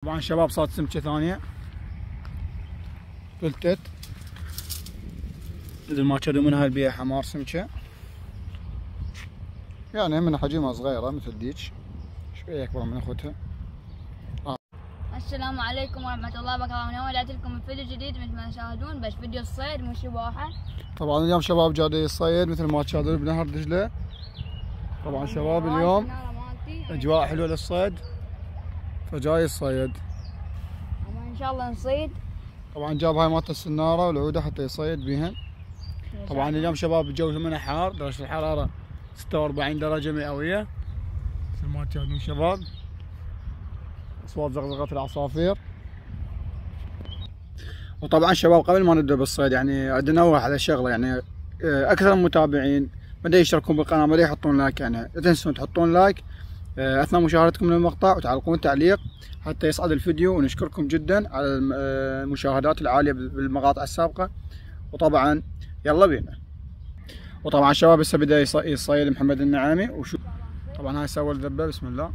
طبعا شباب صارت سمكة ثانية فلتت مثل ما تشوفون منها البيئة حمار سمكة، يعني من حجمها صغيرة مثل ديش شوية أكبر من أخوتها. السلام عليكم ورحمة الله وبركاته. من أول لكم فيديو جديد مثل ما تشاهدون، بس فيديو الصيد مش سباحة. طبعا اليوم شباب جاي الصيد مثل ما تشاهدون بنهر دجلة. طبعا شباب اليوم أجواء حلوة للصيد فجاي الصيد. إن شاء الله نصيد. طبعا جاب هاي مالت السنارة والعودة حتى يصيد بيهن. طبعا اليوم شباب الجو ثمنه حار، درجة الحرارة 46 درجة مئوية مثل ما تشاهدون شباب، أصوات زغزغة العصافير. وطبعا شباب قبل ما نبدأ بالصيد يعني عندنا نوه على شغلة، يعني أكثر المتابعين ما يشتركون بالقناة ما يحطون لايك، يعني لا تنسون تحطون لايك أثناء مشاهدتكم للمقطع وتعلقون تعليق حتى يصعد الفيديو، ونشكركم جدا على المشاهدات العالية بالمقاطع السابقة. وطبعا يلا بينا. وطبعا شباب هسه بدأ يصيد محمد النعامي وشوف. طبعا هاي سوى الذبة بسم الله.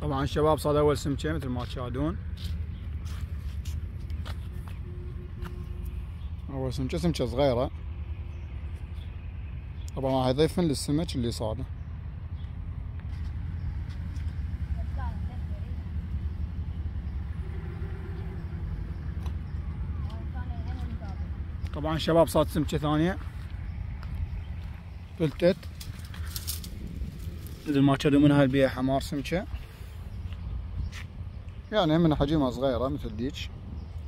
طبعا شباب صاد اول سمكة مثل ما تشاهدون، اول سمكة صغيرة. طبعا راح يضيفن للسمك اللي صاده. طبعا شباب صاد سمكة ثانية فلتت مثل ما تشوفون منها البيئة حمار سمكة، يعني من حجمها صغيرة مثل ديش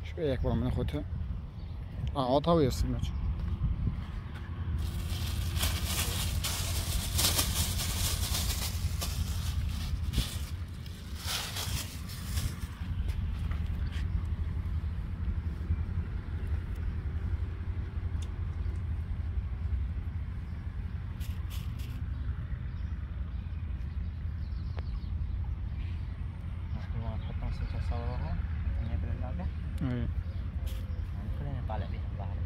شوية أكبر من أخوتها. أعطها ويا السمك. اي خلينا نطالع بيها الظاهر.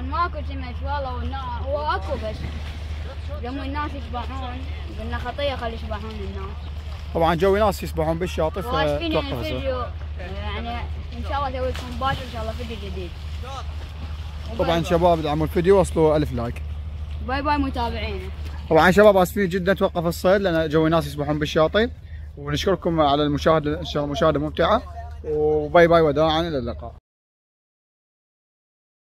ماكو سمك والله هو اكو بس جمو الناس يسبحون قلنا خطيه خلي يسبحون الناس. طبعا جو ناس يسبحون بالشاطئ واسفين فتوقف الفيديو يعني ان شاء الله اسوي لكم باكر ان شاء الله فيديو جديد. طبعا شباب دعموا الفيديو وصلوا 1000 لايك. باي باي متابعينا. طبعا شباب اسفين جدا توقف الصيد لان جو ناس يسبحون بالشاطئ، ونشكركم على المشاهده ان شاء الله مشاهده ممتعه، وباي باي وداعا الى اللقاء.